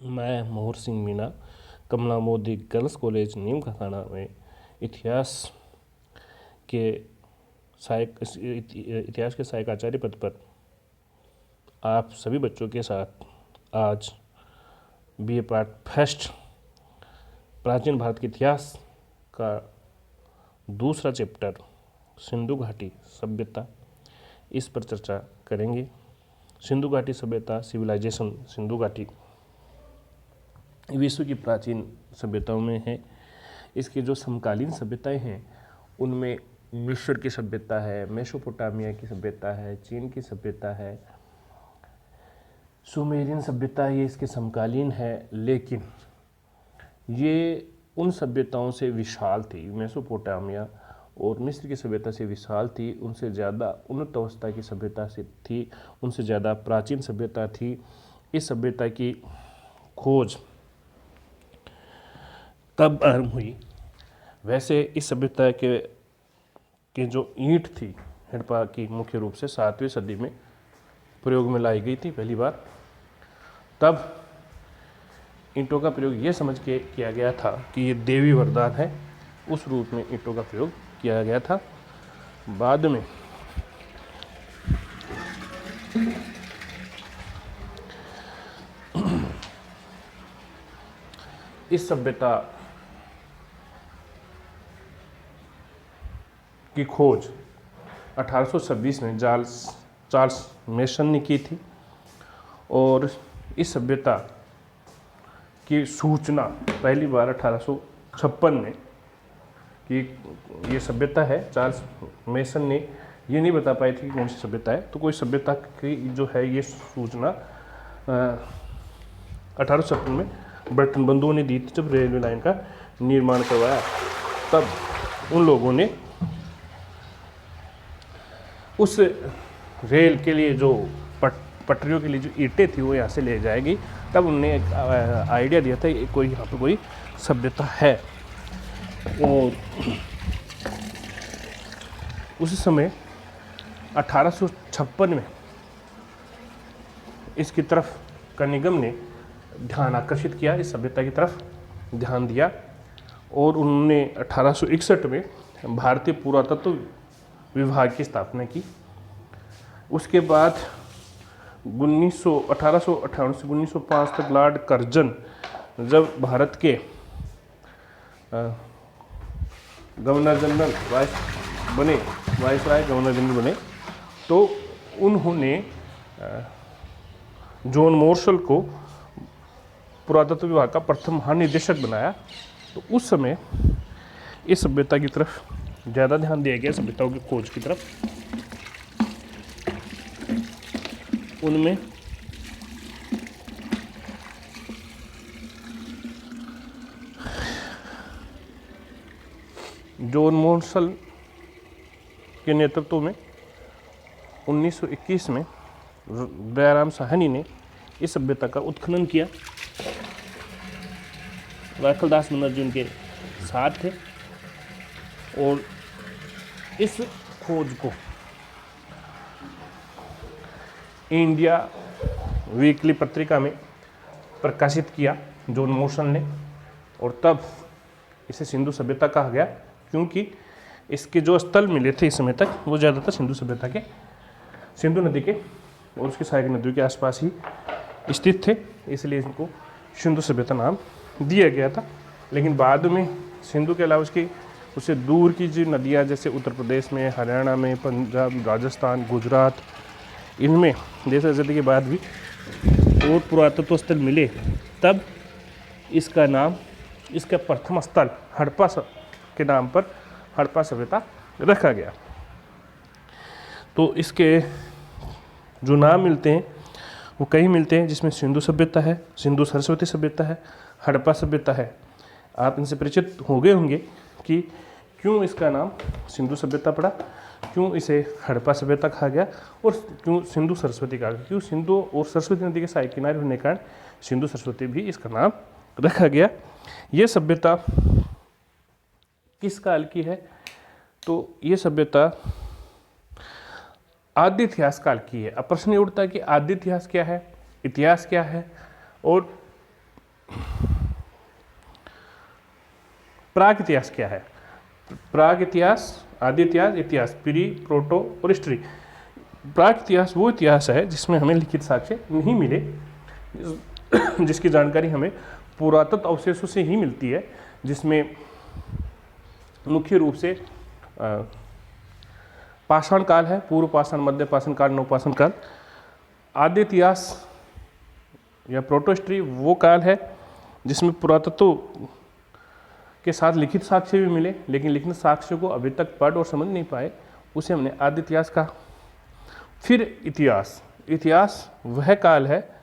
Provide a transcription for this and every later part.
मैं मोहर सिंह मीणा कमला Modi girls college नीम का थाना में इतिहास के सहायक आचार्य पद पर आप सभी बच्चों के साथ आज BA पार्ट फर्स्ट प्राचीन भारत के इतिहास का दूसरा चैप्टर सिंधु घाटी सभ्यता इस पर चर्चा करेंगे। सिंधु घाटी सभ्यता सिविलाइजेशन सिंधु घाटी विश्व की प्राचीन सभ्यताओं में है। इसकी जो समकालीन सभ्यताएं हैं उनमें मिस्र की सभ्यता है, मेसोपोटामिया की सभ्यता है, चीन की सभ्यता है, सुमेरियन सभ्यता ये इसके समकालीन है, लेकिन ये उन सभ्यताओं से विशाल थी। मेसोपोटामिया और मिस्र की सभ्यता से विशाल थी, उनसे ज़्यादा उन्नत अवस्था की सभ्यता से थी, उनसे ज़्यादा प्राचीन सभ्यता थी। इस सभ्यता की खोज तब आरंभ हुई। वैसे इस सभ्यता के जो ईंट थी हड़प्पा की मुख्य रूप से 7वीं सदी में प्रयोग में लाई गई थी पहली बार। तब ईंटों का प्रयोग ये समझ के किया गया था कि ये देवी वरदान है, उस रूप में ईंटों का प्रयोग किया गया था। बाद में इस सभ्यता की खोज 1826 में चार्ल्स मेसन ने की थी और इस सभ्यता की सूचना पहली बार 1856 में कि ये सभ्यता है। चार्ल्स मेसन ने ये नहीं बता पाए थे कि कौन सी सभ्यता है, तो कोई सभ्यता की जो है ये सूचना 1856 में ब्रिटेन बंधुओं ने दी थी। जब रेलवे लाइन का निर्माण करवाया तब उन लोगों ने उस रेल के लिए जो पटरियों के लिए जो ईंटें थी वो यहाँ से ले जाएगी। तब उन्होंने एक आइडिया दिया था कोई यहाँ पर कोई सभ्यता है। और उस समय 1856 में इसकी तरफ का निगम ने ध्यान आकर्षित किया, इस सभ्यता की तरफ ध्यान दिया और उन्होंने 1861 में भारतीय पुरातत्व विभाग की स्थापना की। उसके बाद 1858 से 1905 तक लॉर्ड कर्जन जब भारत के governor general viceroy governor general बने तो उन्होंने जॉन मोर्सल को पुरातत्व विभाग का प्रथम महानिदेशक बनाया। तो उस समय इस सभ्यता की तरफ ज़्यादा ध्यान दिया गया, सभ्यताओं की खोज की तरफ। उनमें जॉन मोर्सल के नेतृत्व में 1921 में दयाराम साहनी ने इस सभ्यता का उत्खनन किया। राखलदास बनर्जी उनके साथ थे और इस खोज को इंडिया वीकली पत्रिका में प्रकाशित किया जॉन मोर्सल ने। और तब इसे सिंधु सभ्यता कहा गया, क्योंकि इसके जो स्थल मिले थे इस समय तक वो ज़्यादातर सिंधु सभ्यता के, सिंधु नदी के और उसकी सहायक नदियों के आसपास ही स्थित थे, इसलिए इनको सिंधु सभ्यता नाम दिया गया था। लेकिन बाद में सिंधु के अलावा उससे दूर की जो नदियाँ जैसे उत्तर प्रदेश में, हरियाणा में, पंजाब, राजस्थान, गुजरात, इनमें देश आज़ादी के बाद भी और पुरातत्व स्थल मिले, तब इसका नाम, इसका प्रथम स्थल हड़प्पा के नाम पर हड़प्पा सभ्यता रखा गया। तो इसके जो नाम मिलते हैं वो कई मिलते हैं, जिसमें सिंधु सभ्यता है, सिंधु सरस्वती सभ्यता है, हड़प्पा सभ्यता है। आप इनसे परिचित हो गए होंगे कि क्यों इसका नाम सिंधु सभ्यता पड़ा, क्यों इसे हड़प्पा सभ्यता कहा गया और क्यों सिंधु सरस्वती कहा गया। क्यों सिंधु और सरस्वती नदी के सहायक किनारे होने के कारण सिंधु सरस्वती भी इसका नाम रखा गया। ये सभ्यता किस काल की है, तो ये सभ्यता आदि इतिहास काल की है। अब प्रश्न ये उठता है कि आदि इतिहास क्या है, इतिहास क्या है और प्राग इतिहास क्या है? प्राग इतिहास, आदि इतिहास, इतिहास, प्री, प्रोटो और हिस्ट्री। प्राग इतिहास वो इतिहास है जिसमें हमें लिखित साक्ष्य नहीं मिले, जिसकी जानकारी हमें पुरातत्व अवशेषों से ही मिलती है, जिसमें मुख्य रूप से पाषाण काल है, पूर्व पाषाण, मध्य पाषाण काल, नवपाषाण काल। आदि इतिहास या प्रोटो हिस्ट्री वो काल है जिसमें पुरातत्व के साथ लिखित साक्ष्य भी मिले, लेकिन लिखित साक्ष्य को अभी तक पढ़ और समझ नहीं पाए, उसे हमने आदि इतिहास कहा। फिर इतिहास, इतिहास वह काल है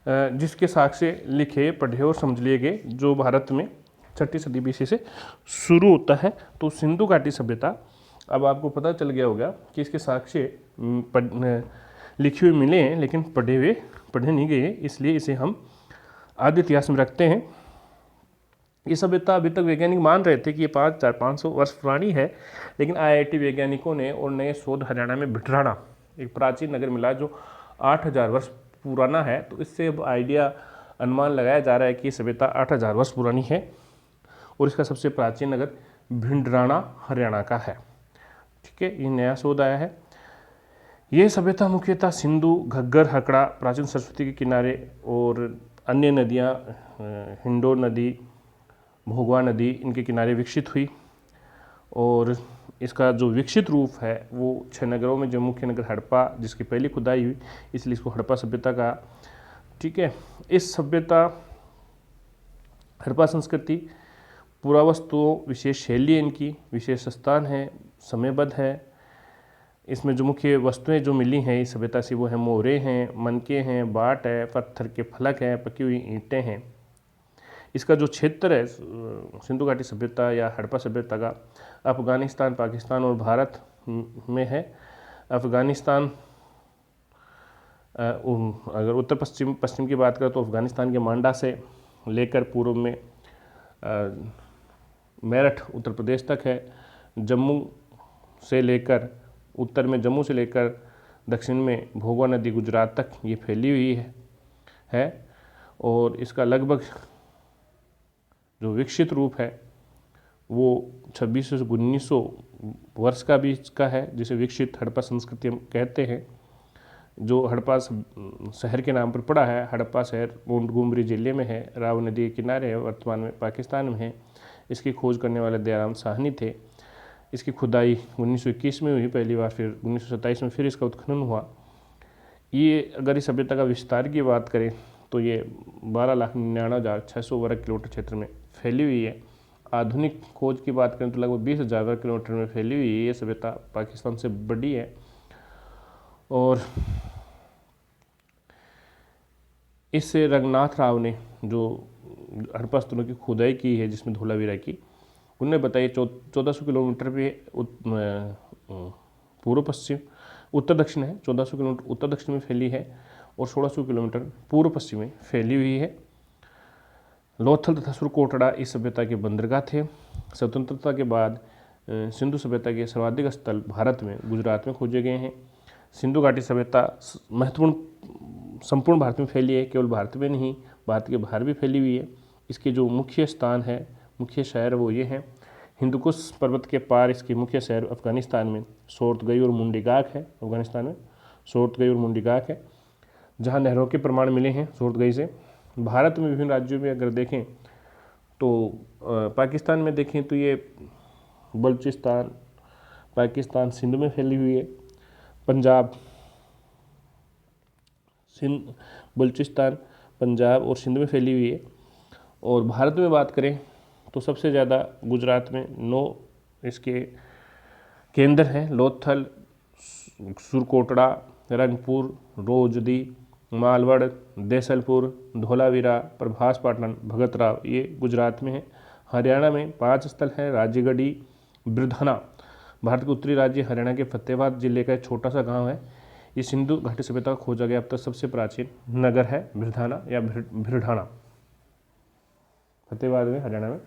जिसके साक्ष्य लिखे, पढ़े और समझ लिए गए, जो भारत में 6ठी सदी BC से शुरू होता है। तो सिंधु घाटी सभ्यता, अब आपको पता चल गया होगा कि इसके साक्ष्य लिखे हुए मिले हैं, लेकिन पढ़े नहीं गए, इसलिए इसे हम आदि इतिहास में रखते हैं। ये सभ्यता अभी तक वैज्ञानिक मान रहे थे कि ये 5,500 वर्ष पुरानी है, लेकिन IIT वैज्ञानिकों ने और नए शोध हरियाणा में भिटराना एक प्राचीन नगर मिला जो 8,000 वर्ष पुराना है। तो इससे अब अनुमान लगाया जा रहा है कि ये सभ्यता 8,000 वर्ष पुरानी है और इसका सबसे प्राचीन नगर भिंडराना हरियाणा का है। ठीक है, ये नया शोध आया है। ये सभ्यता मुख्यतः सिंधु, घग्गर, हकड़ा, प्राचीन सरस्वती के किनारे और अन्य नदियाँ, हिंडोर नदी, भोगवा नदी, इनके किनारे विकसित हुई। और इसका जो विकसित रूप है वो 6 नगरों में, जो मुख्य नगर हड़प्पा, जिसकी पहली खुदाई हुई, इसलिए इसको हड़प्पा सभ्यता कहा। ठीक है, इस सभ्यता, हड़प्पा संस्कृति, पुरावस्तुओं, विशेष शैली है इनकी, विशेष स्थान है, समयबद्ध है। इसमें जो मुख्य वस्तुएं जो मिली हैं इस सभ्यता से वो है मोहरे हैं, मनके हैं, बाट है, पत्थर के फलक हैं, पकी हुई ईंटें हैं। इसका जो क्षेत्र है सिंधु घाटी सभ्यता या हड़प्पा सभ्यता का, अफगानिस्तान, पाकिस्तान और भारत में है। अफगानिस्तान, अगर उत्तर पश्चिम की बात करें तो अफगानिस्तान के मांडा से लेकर पूर्व में मेरठ उत्तर प्रदेश तक है। जम्मू से लेकर, उत्तर में जम्मू से लेकर दक्षिण में भोगवा नदी गुजरात तक ये फैली हुई है। और इसका लगभग जो विकसित रूप है वो 2600 से 1900 वर्ष का बीच का है, जिसे विकसित हड़प्पा संस्कृति हम कहते हैं। जो हड़प्पा शहर के नाम पर पड़ा है, हड़प्पा शहर मोंटगोमरी जिले में है, राव नदी के किनारे है, वर्तमान में पाकिस्तान में है। इसकी खोज करने वाले दयाराम साहनी थे। इसकी खुदाई 1921 में हुई पहली बार, फिर 1927 में फिर इसका उत्खनन हुआ। ये अगर इस सभ्यता का विस्तार की बात करें तो ये 12,99,600 वर्ग किलोमीटर क्षेत्र में फैली हुई है। आधुनिक खोज की बात करें तो लगभग 20,000 वर्ग किलोमीटर में फैली हुई है। ये सभ्यता पाकिस्तान से बड़ी है। और इससे रंगनाथ राव ने जो हड़प्पा स्थलों की खुदाई की है, जिसमें धोलावीरा की, उन्होंने बताया 1400 किलोमीटर पे पूर्व पश्चिम, उत्तर दक्षिण है, 1400 किलोमीटर उत्तर दक्षिण में फैली है और 1600 किलोमीटर पूर्व पश्चिम में फैली हुई है। लोथल तथा सुरकोटड़ा इस सभ्यता के बंदरगाह थे। स्वतंत्रता के बाद सिंधु सभ्यता के सर्वाधिक स्थल भारत में, गुजरात में खोजे गए हैं। सिंधु घाटी सभ्यता महत्वपूर्ण संपूर्ण भारत में फैली है, केवल भारत में नहीं, भारत के बाहर भी फैली हुई है। इसके जो मुख्य स्थान है, मुख्य शहर वो ये हैं। हिंदुकुश पर्वत के पार इसके मुख्य शहर अफगानिस्तान में सोर्तगई और मुंडीगाक है। अफगानिस्तान में सोर्तगई और मुंडीगाक है, जहाँ नहरों के प्रमाण मिले हैं सोर्तगई से। भारत में विभिन्न राज्यों में अगर देखें तो पाकिस्तान में देखें तो ये बलूचिस्तान, पाकिस्तान, सिंध में फैली हुई है। पंजाब, सिंध, बलूचिस्तान, पंजाब और सिंध में फैली हुई है। और भारत में बात करें तो सबसे ज़्यादा गुजरात में 9 इसके केंद्र हैं। लोथल, सुरकोटड़ा, रंगपुर, रोजदी, मालवड़, देसलपुर, धोलावीरा, प्रभास पाटन, भगतराव, ये गुजरात में है। हरियाणा में 5 स्थल हैं। राजगढ़ी, बिरधाना, भारत के उत्तरी राज्य हरियाणा के फतेहाबाद जिले का एक छोटा सा गांव है। ये सिंधु घाटी सभ्यता का खोजा गया अब तक सबसे प्राचीन नगर है, बिरधाना या भिरढाना, फतेहाबाद में, हरियाणा में।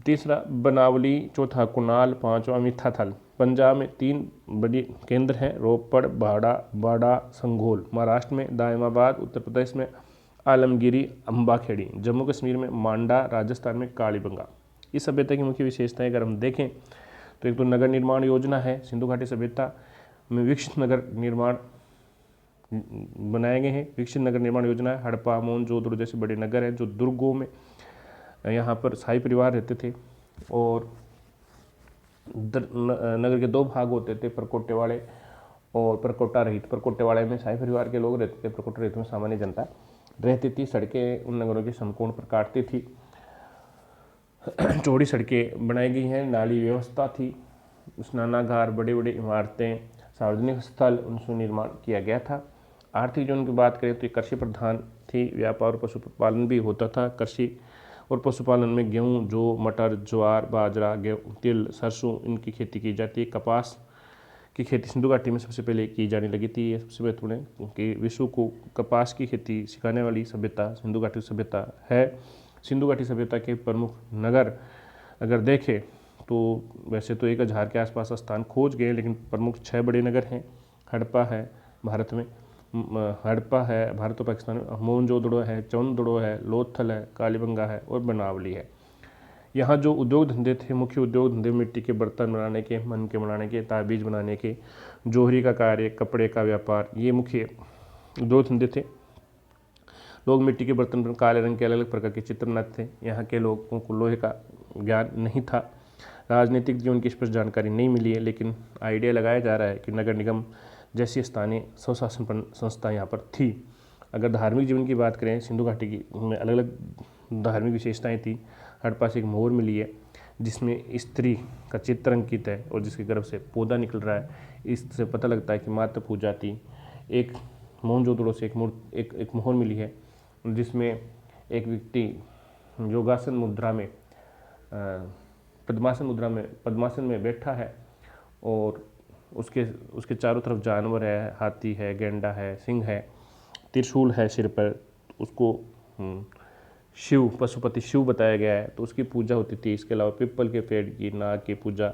तीसरा बनावली, चौथा कुनाल, 5वां मिठाथल। पंजाब में 3 बड़ी केंद्र हैं, रोपड़, बाड़ा, संघोल। महाराष्ट्र में दायमाबाद, उत्तर प्रदेश में आलमगिरी, अम्बाखेड़ी, जम्मू कश्मीर में मांडा, राजस्थान में कालीबंगा। इस सभ्यता की मुख्य विशेषताएं अगर हम देखें तो एक तो नगर निर्माण योजना है। सिंधु घाटी सभ्यता में विकसित नगर निर्माण बनाए गए हैं। विकसित नगर निर्माण योजना है। हड़प्पा, मोहनजोदड़ो जैसे बड़े नगर हैं जो दुर्गों में यहाँ पर शाही परिवार रहते थे और नगर के 2 भाग होते थे, परकोटे वाले और परकोटा रहित। परकोटे वाले में शाही परिवार के लोग रहते थे, परकोटा रहित में सामान्य जनता रहती थी। सड़कें उन नगरों के समकोण पर काटती थी। चौड़ी सड़कें बनाई गई हैं। नाली व्यवस्था थी। स्नानागार, बड़े बड़े इमारतें, सार्वजनिक स्थल, उनसे निर्माण किया गया था। आर्थिक जीवन की बात करें तो ये कृषि प्रधान थी। व्यापार और पशुपालन भी होता था। कृषि और पशुपालन में गेहूँ, जौ, मटर, ज्वार, बाजरा, तिल, सरसों इनकी खेती की जाती है। कपास की खेती सिंधु घाटी में सबसे पहले की जाने लगी थी। ये सबसे महत्वपूर्ण है कि विश्व को कपास की खेती सिखाने वाली सभ्यता सिंधु घाटी सभ्यता है। सिंधु घाटी सभ्यता के प्रमुख नगर अगर देखें तो वैसे तो 1000 के आसपास स्थान खोज गए, लेकिन प्रमुख 6 बड़े नगर हैं। हड़प्पा है भारत में, हड़प्पा है भारत और पाकिस्तान में, मोहनजोदड़ो है, चौंदड़ो है, लोथल है, कालीबंगा है और बनावली है। यहाँ जो उद्योग धंधे थे, मुख्य उद्योग धंधे मिट्टी के बर्तन बनाने के, मन के बनाने के, ताबीज बनाने के, जोहरी का कार्य, कपड़े का व्यापार, ये मुख्य उद्योग धंधे थे। लोग मिट्टी के बर्तन पर काले रंग के अलग अलग प्रकार के चित्र बनाते थे। यहाँ के लोगों को लोहे का ज्ञान नहीं था। राजनीतिक जीवन की स्पष्ट जानकारी नहीं मिली है, लेकिन आइडिया लगाया जा रहा है कि नगर निगम जैसी स्थानीय स्वशासन संस्था यहाँ पर थी। अगर धार्मिक जीवन की बात करें, सिंधु घाटी की में अलग अलग धार्मिक विशेषताएं थी। हड़प्पा से एक मोहर मिली है जिसमें स्त्री का चित्र अंकित है और जिसके गर्भ से पौधा निकल रहा है। इससे पता लगता है कि मातृ पूजा थी। एक मोहनजोदड़ो से एक मोहर मिली है जिसमें एक व्यक्ति योगासन मुद्रा में पद्मासन में बैठा है और उसके चारों तरफ जानवर है, हाथी है, गेंडा है, सिंह है, त्रिशूल है सिर पर। उसको शिव, पशुपति शिव बताया गया है, तो उसकी पूजा होती थी। इसके अलावा पीपल के पेड़ की, नाग की पूजा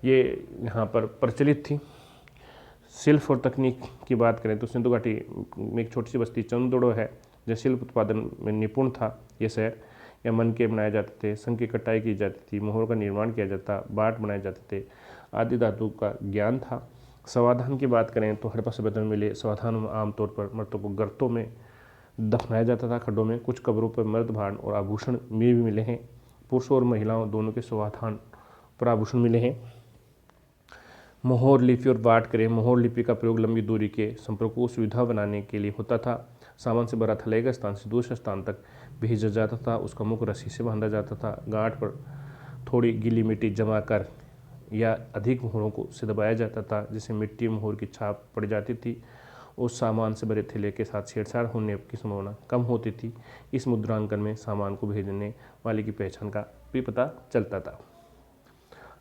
ये यहाँ पर प्रचलित थी। शिल्प और तकनीक की बात करें तो सिंधु घाटी में एक छोटी सी बस्ती चंदोड़ो है जो शिल्प उत्पादन में निपुण था। ये शहर या मन के बनाए जाते थे, संग की कटाई की जाती थी, मोहर का निर्माण किया जाता, बाट बनाए जाते थे, आदि धातु का ज्ञान था। समाधान की बात करें तो हड़प्पा सभ्यता में मिले समाधान में आमतौर पर मृतकों को गर्तों में दफनाया जाता था, खड्डों में। कुछ कब्रों पर मर्द भांड और आभूषण भी मिले हैं। पुरुषों और महिलाओं दोनों के समाधान पर आभूषण मिले हैं। मोहर लिपि और बात करें, मोहर लिपि का प्रयोग लंबी दूरी के संपर्कों को सुविधा बनाने के लिए होता था। सामान से भरा थैला एक स्थान से दूसरे स्थान तक भेजा जाता था। उसका मुख रस्सी से बांधा जाता था। गांठ पर थोड़ी गीली मिट्टी जमा कर या अधिक मोहरों को से दबाया जाता था, जिससे मिट्टी मोहर की छाप पड़ जाती थी। उस सामान से भरे थैले के साथ छेड़छाड़ होने की संभावना कम होती थी। इस मुद्रांकन में सामान को भेजने वाले की पहचान का भी पता चलता था।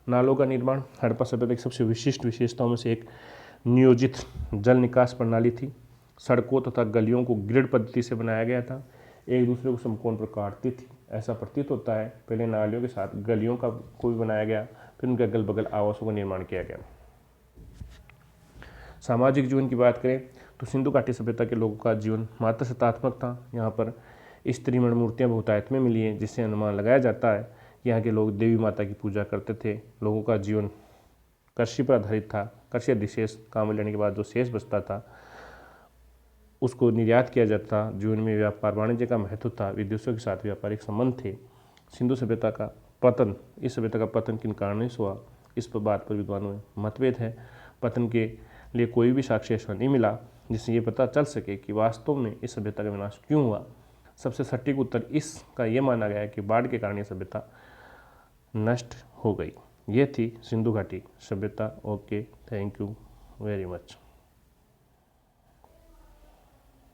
नालों का निर्माण हड़प्पा सभ्यता की सबसे विशिष्ट विशेषताओं में से एक नियोजित जल निकास प्रणाली थी। सड़कों तथा गलियों को ग्रिड पद्धति से बनाया गया था, एक दूसरे को समकोण पर काटती थी। ऐसा प्रतीत होता है पहले नालियों के साथ गलियों को भी बनाया गया, फिर उनके अगल बगल आवासों का निर्माण किया गया। सामाजिक जीवन की बात करें तो सिंधु घाटी सभ्यता के लोगों का जीवन मात्र सत्तात्मक था। यहाँ पर स्त्री मण मूर्तियाँ बहुतायत में मिली हैं, जिससे अनुमान लगाया जाता है कि यहाँ के लोग देवी माता की पूजा करते थे। लोगों का जीवन कृषि पर आधारित था। कृषि अधिशेष काम लेने के बाद जो शेष बचता था उसको निर्यात किया जाता था। जीवन में व्यापार वाणिज्य का महत्व था। विदेशों के साथ व्यापारिक संबंध थे। सिंधु सभ्यता का पतन, इस सभ्यता का पतन किन कारणों से हुआ, इस बात पर विद्वानों में मतभेद है। पतन के लिए कोई भी साक्ष्य ऐसा नहीं मिला जिससे ये पता चल सके कि वास्तव में इस सभ्यता का विनाश क्यों हुआ। सबसे सटीक उत्तर इसका ये माना गया है कि बाढ़ के कारण ये सभ्यता नष्ट हो गई। ये थी सिंधु घाटी सभ्यता। Okay, thank you very much.